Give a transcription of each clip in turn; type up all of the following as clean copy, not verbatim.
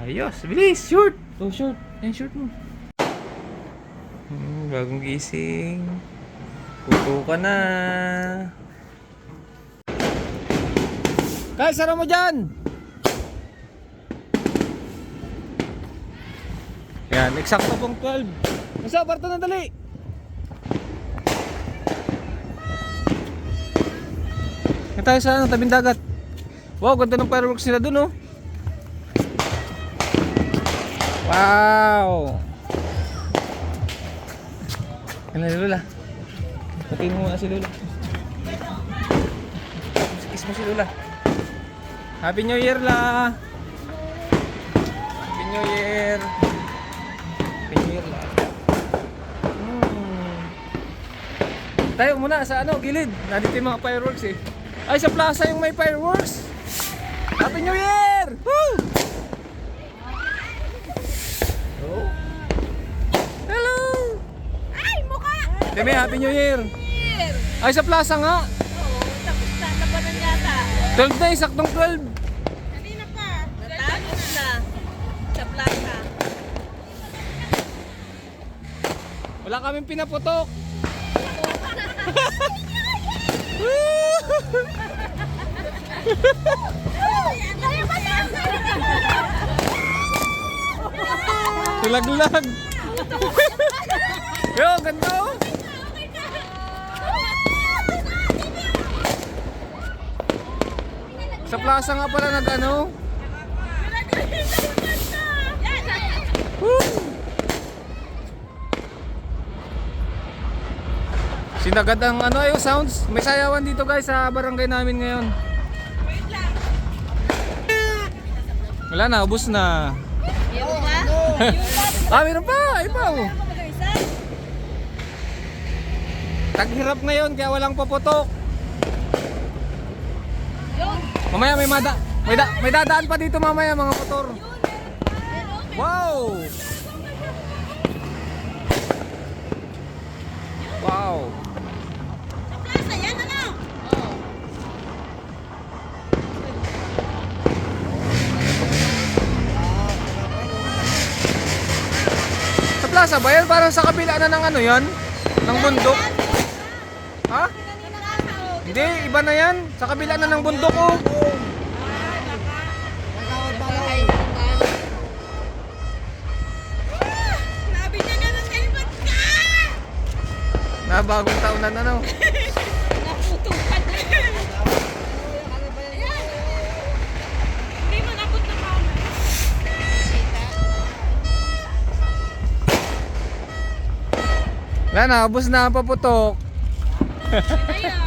Ayos, bilis, short. Oh, short. Yan, short mo. Bagong gising. Puto ka na. Kyle, sara mo dyan. Yan, eksakto pong 12. Nasa, parto na dali. Yan tayo sa ano, tabing dagat. Wow, ganda ng fireworks nila dun, oh. Wow. Ano si Lola? Patingin mo nga si Lola. Kiss mo si Lola. Happy New Year la. Happy New Year. Happy New Year la. Tayo muna sa ano, gilid. Nandito yung mga fireworks eh. Ay, sa plaza yung may fireworks. Happy New Year! Woo! Oh. Hello! Ay, mukha! Demi, Happy New Year! Ay, sa plaza nga. Oo, tapos na. Labanan yata. 12 na, saktong 12. Kanina pa. Natapos na. Sa plaza. Wala kaming pinaputok. Tulaglag. Yo, ganda oh. Sa plaza nga pala nag-ano. Sinagad ang ano yung sounds. May sayawan dito guys sa barangay namin ngayon. Wala na, ubos na. Meron pa? Meron pa, ipaw. Taghirap ngayon kaya walang paputok. Mamaya may dadaan pa dito mamaya mga motor. Wow! Wow! Sa plaza yan, ano? Oo. Sa plaza ba yan? Parang sa kabila na ng ano yan? Ng bundok? Ha? Hindi, iba na yan. Sa kabila na ng bundok oh. Sabi niya ganun kayo, ba't ka? Na bagong taon na ano. Naputukan. Hindi mo napot na pa. Wala na, ubos na ang paputok. Ayan.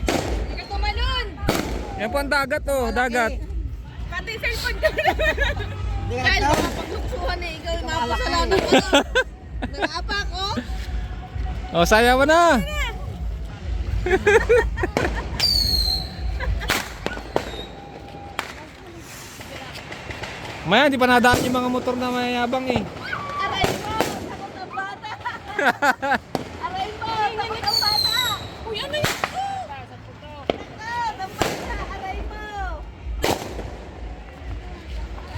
Hindi ka tumalon. Yan po ang dagat oh, dagat. Pati cellphone ko na. Dahil makapagluksuhan na ikaw, mapasalanan ko to. Nag-apa ko. Oh, sayawan na. Maya, di pa nadaan yung mga motor na mayabang eh. Aray mo, takot ng bata. Aray mo, takot ng bata. Uy, ano yun? Takot ng bata, aray mo.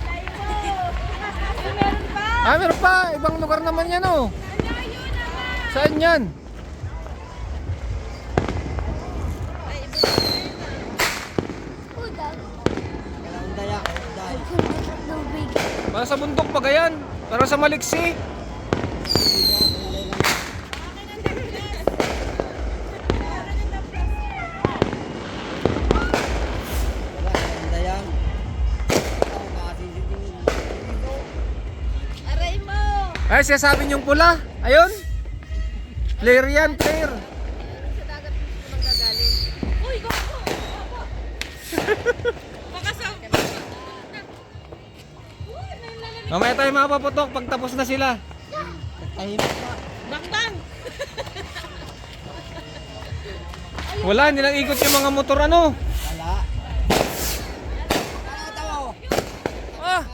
Aray mo. Ay, meron pa. Meron pa. Ibang lugar naman yan oh. Ano yun naman? Saan yan? Ay, iba Para sa bundok pa gayan. Para sa maliksi. aray mo. Ay, siya sabi niyong pula. Ayun. Clear yan, clear. Sa dagat mo nang gagaling. Uy, go! Baka sa... Mamaya tayo mapaputok pag tapos na sila. Bakbang! Wala, nilang ikot yung mga motor ano. Ah,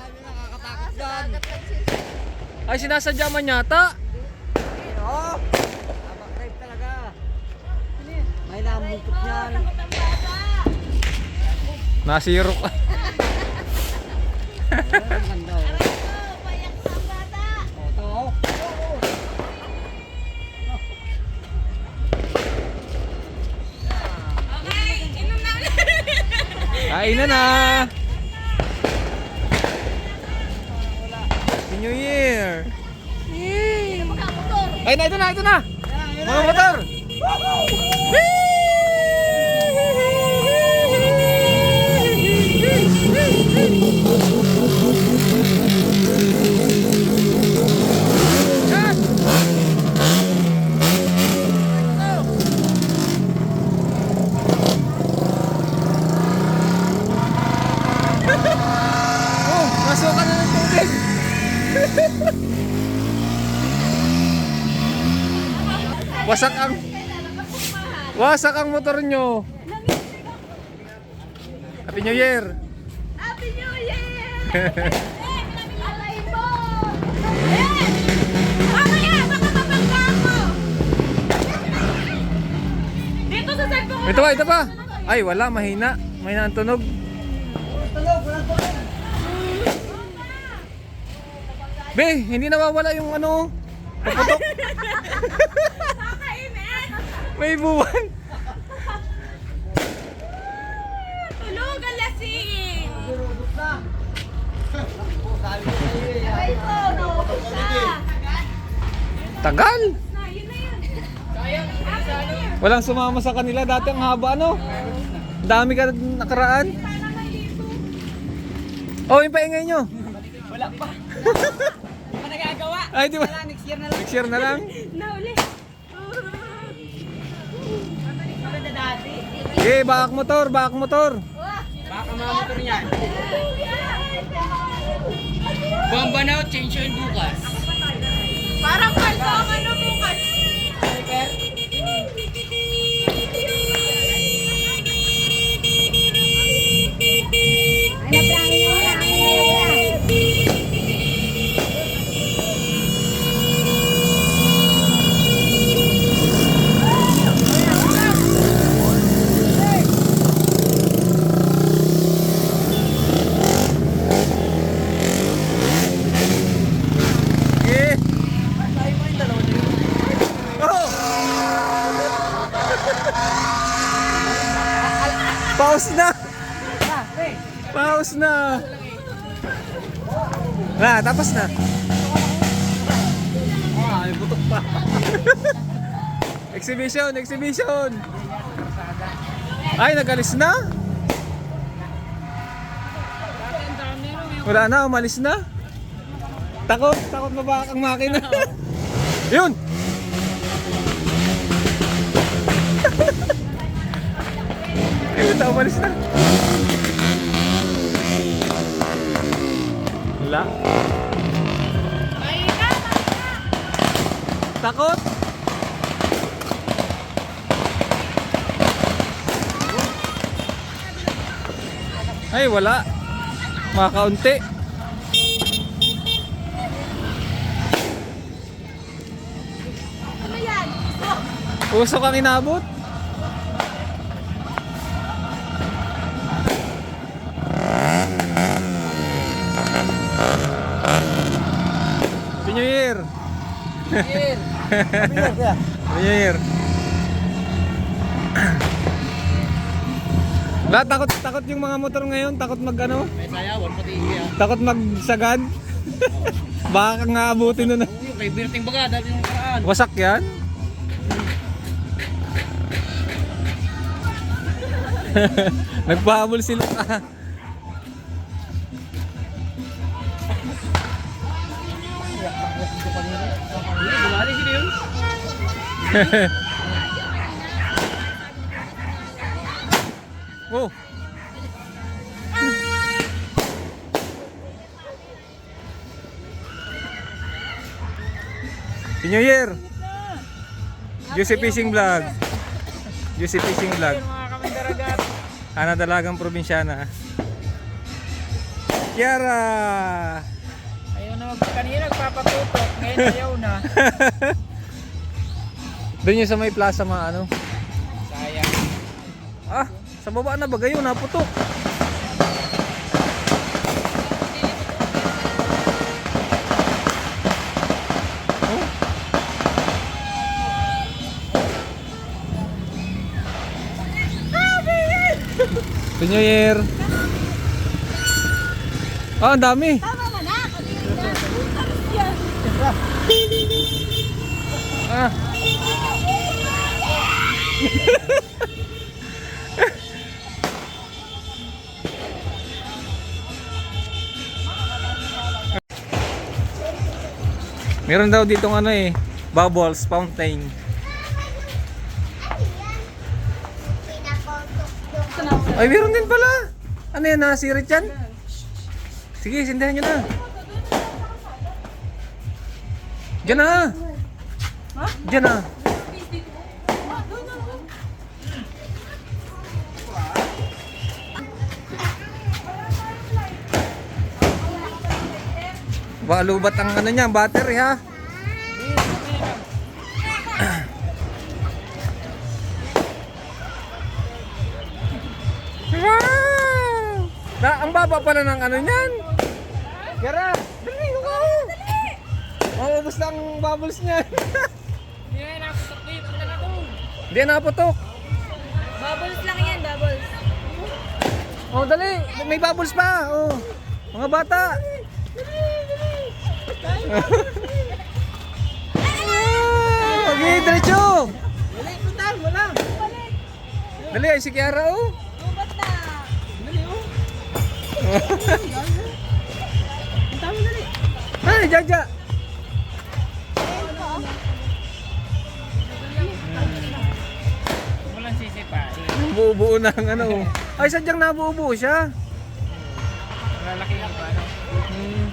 ay sinasadya man yata. Oo. Abak-drive talaga. May namumukot niyan. Takot ang bata! Nasiro ka. Ganda oh. Aray ko, payak na ang bata. Oh, ito oh. Okay, inom na ulit. Kain na na! Happy New Year! Inom ka, motor. Ay na, ito na, ito na! Mga motor! Oh, masukan na ng tubig! Wasak ang motor nyo. Happy New Year. Happy New Year! Aray mo! Mamaya, baka mabangga ako! Dito sa cellphone ko. Ito pa. Ay, wala, mahina. Mahina ang tunog. Tulog, walang tulog. Be, hindi nawawala yung ano. Paputok. Kakainin! May buwan. Tulog ang lasing! Durudot na. Naku, sabi ko sa iyo eh. Aray ko, naubos na! Tagal. Na, yun na yun. Happy New Year! Walang sumama sa kanila. Dati ang haba, ano? Dami ka nakaraan. Para may dito. Oh, yung paingay nyo. Wala pa. Hindi pa nagagawa. Ay, di ba? Wala, next year na lang. Next year na lang. Nauli. Maganda dati. Okay, bakak motor, bakak motor. Baka mga motor niyan. Bomba na, change oil bukas. Parang kwento ang ano bukas. Okay. Oh! Pause na! Pause na! Tapos na. Ay, butok pa. Exhibition, exhibition! Ay, nag-alis na? Wala na, umalis na. Takot mabakak ang makina. Yun! Ayun na, umalis na. Wala. Takot! Ay, wala. Makaunti. Ano yan? Usok ang inabot. Happy New Year! Year. Happy Year, kuya. Happy New Year! Lahat takot yung mga motor ngayon, takot mag ano, May sayawan, pati iya. takot magsagad. Baka kang aabutin nun. Yung kay Birting Baga, dahil yung karaan. Wasak yan. Nagpahabol sila. Bumali sila yun. Oh. Happy New Year! Juicy Fishing Vlog. Juicy Fishing Vlog. Mga kamindaragat. Ana dalagang probinsyana. Kiara! Ayaw na kanina nagpapatutok, ngayon ayaw na. Doon yung sa may plaza mga ano. Sayang. Ah, sa baba na bagayo naputok. Happy New Year. Oh, ang dami. Tama mo na. Kanina. Tapos yan. Ah. Meron daw ditong ano eh, bubbles fountain. Ay, meron din pala. Ano yan, nasirit yan? Sige, sindihan nyo na. Diyan na. Diyan na. Baka lubat ang ano niya, battery ha. Wow! Ang baba pala ng ano niyan. Gara, dali ko. Maubos na ang bubbles niyan. Hindi na naputok dito. Punta na doon. Hindi na putok. Bubbles lang yan, bubbles. Oh, dali. May bubbles pa. Oh. Mga bata. Okay, diretso. Dali, punta. Wala. Dali, ay si Kiara oh. Lubat na. Dali, oh. Punta mo, dali. Ay, Jaja. Walang sisipain. Buo-buo na ang ano. Ay, sadyang nabuo-buo siya. Lalaki ang ba, no? Hmm.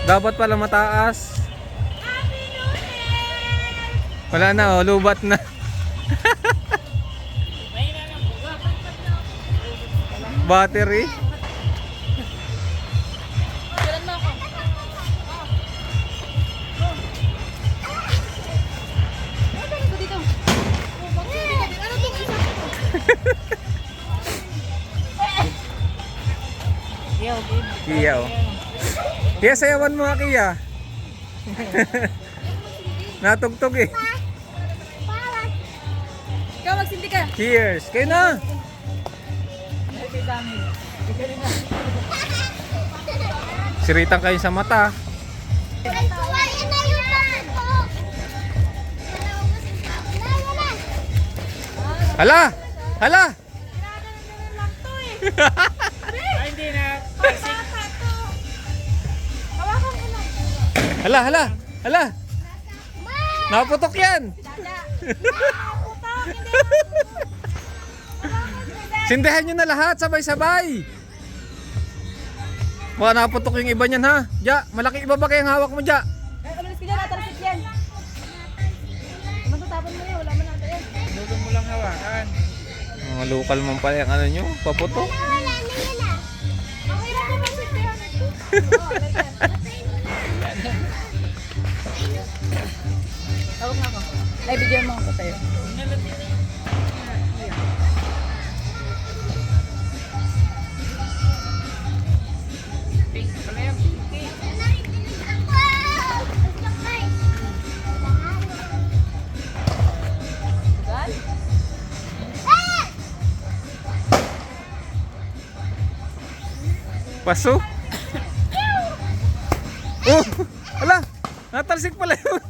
Dapat pala mataas. Wala na oh, lubat na. Battery. Kailan mo ako? Ano ko dito? Ano itong isa? Kiyaw, babe. Kiyaw. Kaya sayawan mo nga, Kiya. Natugtog eh. Ikaw magsindi ka. Cheers. Kayo na. Ay, dami. Ikaw na. Siritan kayo sa mata. Hala! Hala! Ay, hindi na. Tasik. Hawakan ko lang. Hala! Hala! Hala! Naputok yan! Sindihan nyo na lahat, sabay-sabay. Baka naputok yung iba niyan ha. Ja, malaki iba ba kayang hawak mo, Ja? Ay, umalis ka dyan, natarasik yan. Matatapon mo yan, wala man natin yan. Dulo mo lang hawakan. Mga local man pala yung ano nyo, paputok. Okay lang naman si Tiyan. Oo, ganyan. Tawag na ako. Ay, bigyan mo ako tayo. Pink pala yan. Pink. Gal? Paso? Oh! Hala! Natalsik pala yun.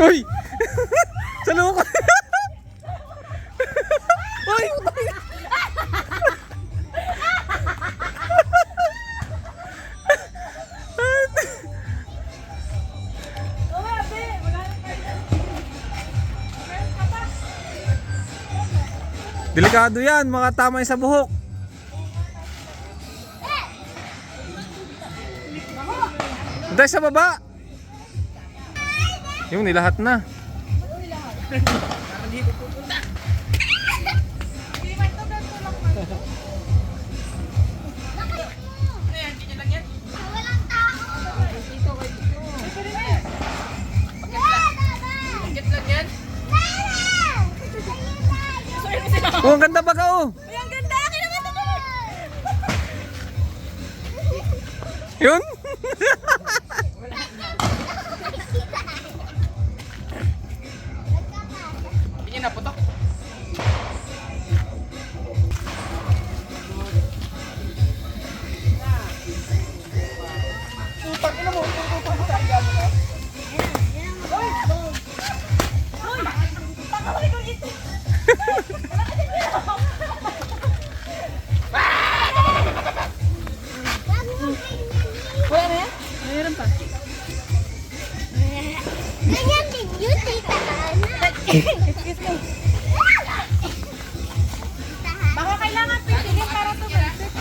Uy! Sa loob ko! Uy! Delikado yan, mga tamay sa buhok. Dahil sa baba. Yung nilahat na. Yun? Hindi na putok. Mayroon pa. Ganyan din yun, tita Ana. Excuse me. Baka kailangan pisilin para tumalsik.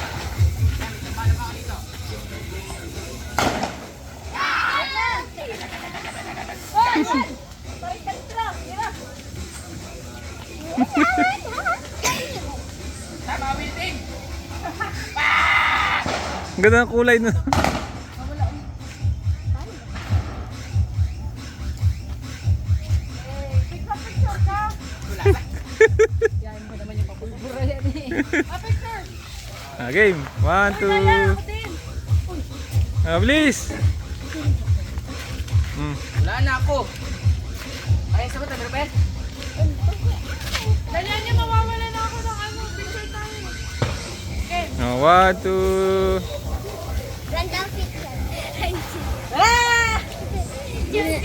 Tama, waiting. Ang ganda ng kulay nun. Picture ka. Yan mo naman yung papulbura yan eh. Picture. Game. 1, 2. Bilis. Wala na ako. Ay, sabat na, meron pa yan? Dali niya, mawawala na ako ng ano. Picture tayo. Okay. 1, 2. Random picture. Ah! Yeah!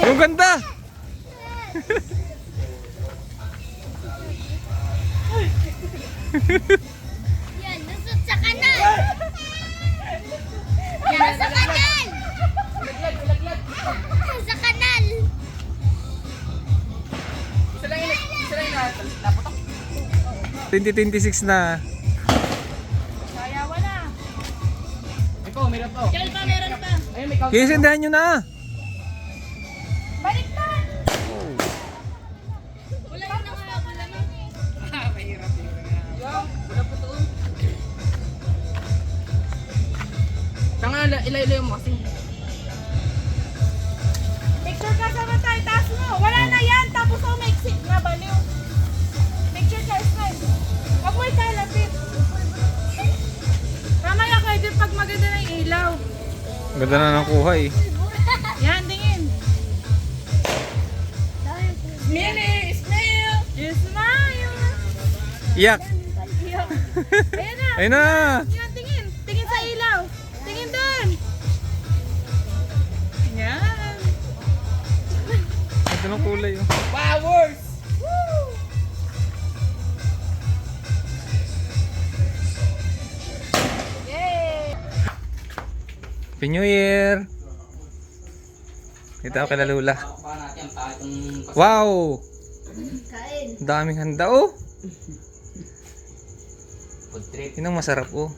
Ang ganda. Yan, nasot sa kanal! Yan, sa kanal! Sa kanal! Isa lang yun, naputok. 2026 na. Sayawan na. Ito, meron pa. Yan pa, meron pa. Ayun, may count. Kisindahan nyo na. Baliktad! Wala yun na nga, wala na. Mahirap yun. Yung, wala po doon. Tanga, ilay-ilay mo kasi. Picture ka sa mata, itaas mo. Wala na yan, tapos umexit na, baliw. Picture ka, smile. Huwag mo ikalapit. Mamaya kayo din pag maganda na yung ilaw. Ganda na ng kuha eh. Yan, tingin. Smile! Smile! Smile! Iyak. Ayan na. Ayun na. Yan, tingin. Tingin sa ilaw. Tingin doon. Yan. Ganda ng kulay oh. Flowers! Woo! Yay! Happy New Year. Dito ako kay Lula. Baka natin ang patong... Wow. Kain. Daming handa oh. Food trip. Yun ang masarap oh.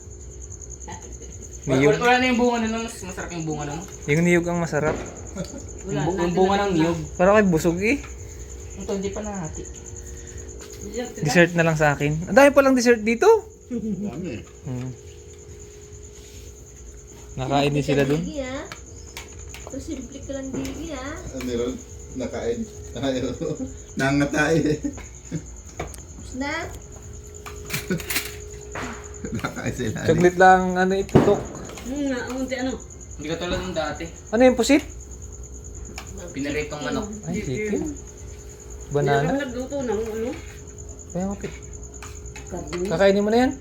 Wala, Niyog. wala na yung bunga nun. Mas masarap yung bunga nun. Yung niyog ang masarap. Yung bunga ng niyog. Para kay busog eh. Ito, hindi pa nahati. Dessert na lang sa akin. Ang dami palang dessert dito. Dami. Nakain din sila dun. Digi ha? So simple ka lang digi ha? Meron nakain tayo. Nangatay. Na? Nakain sila. Saglit lang ano iputok. Hindi ka tulad ng dati. Ano yung pusit? Pinaritong manok. Ay, chicken. Banana. Nagluto ng ano? Kaya mapit. Kakainin mo na yan?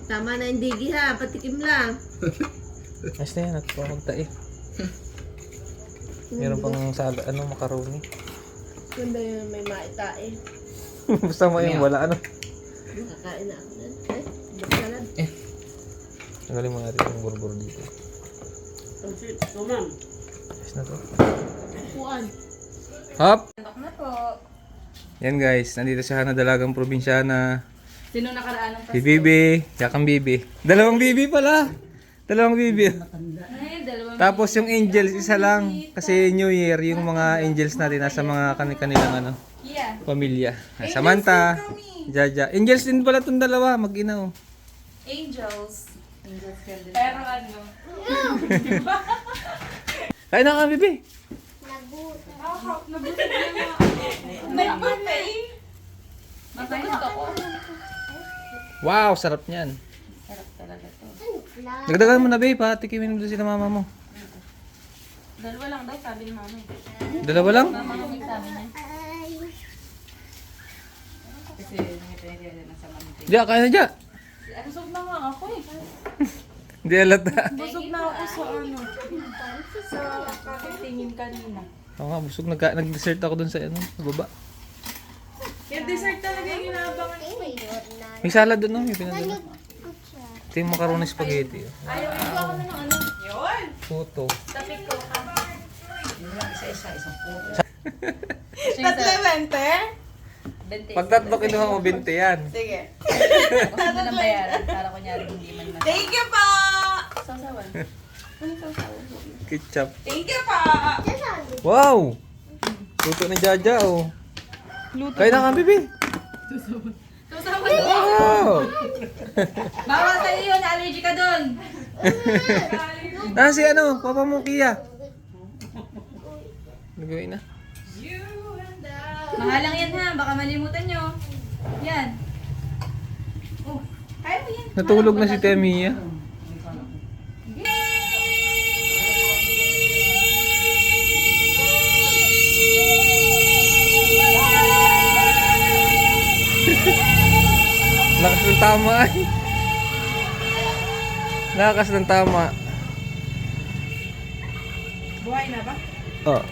Tama na yung digi ha, patikim lang. Ayos na yan at pamagtae. Meron pang saga, ano, macaroni. Ganda yun, may maitae. Basta mo yung wala ano. Nakakain na ako dyan. Ay, magsalad. Tanggalin mo natin yung burbur dito. So, ma'am. Ayos na to. Puan. Hop! na po. Yan guys, nandito sa Hana Dalagang Probinsyana. Sino nakaraan ng Si Bibi, yakang Bibi. Dalawang Bibi pala. Dalawang Bibi. Ay, dalawang Tapos yung angels, isa lang. Kasi New Year, yung mga angels natin nasa mga kanilang ano, yeah. pamilya. Samantha, Jaja. Angels din pala itong dalawa, mag-ina oh. Angels. Pero ano? Kain na ka, Bibi. May matay. Matay na ako. Wow, sarap niyan. Sarap talaga to. Dagdagan mo na, babe, ha? Tikimin mo doon sila mama mo. Dalawa lang daw, sabi ni mama. Dalawa lang? Mama ko may sabi niya. Kasi nangitay-ngitay na sa mantik. Diya, kaya na diya. Busog na nga ako eh. Hindi alata. Busog na ako sa ano. Sa kakatingin kanina. Oo nga, busog. Nag-dessert ako doon sa ano, sa baba. Yung dessert talaga yung inaabangan ko. May salad doon, no? May pinadala. Ito yung macaroni spaghetti. Oh. Ayaw, ito ako na ng ano. Yun! Puto. Tapik ko ka. Isa-isa, isang puto. Tatlo, 20? Pag tatlo kinuha mo, 20 yan. Sige. Huwag mo na bayaran para kunyari hindi man mas. Thank you po! Sasawan. Ano sasawan? Ketchup. Thank you po! Wow! Luto ni Jaja, oh. Kaya na ka, bibi. Sasawan. Wow! Bawal sa'yo yun, allergy ka dun. Si ano, Papa mong Kia. Nagawin na. Mahalang yan ha, baka malimutan nyo. Yan. Oh, kaya mo yan. Natulog na si Tia Mia. Lakas ng tama ay. Lakas ng tama. Buhay na ba? Oh.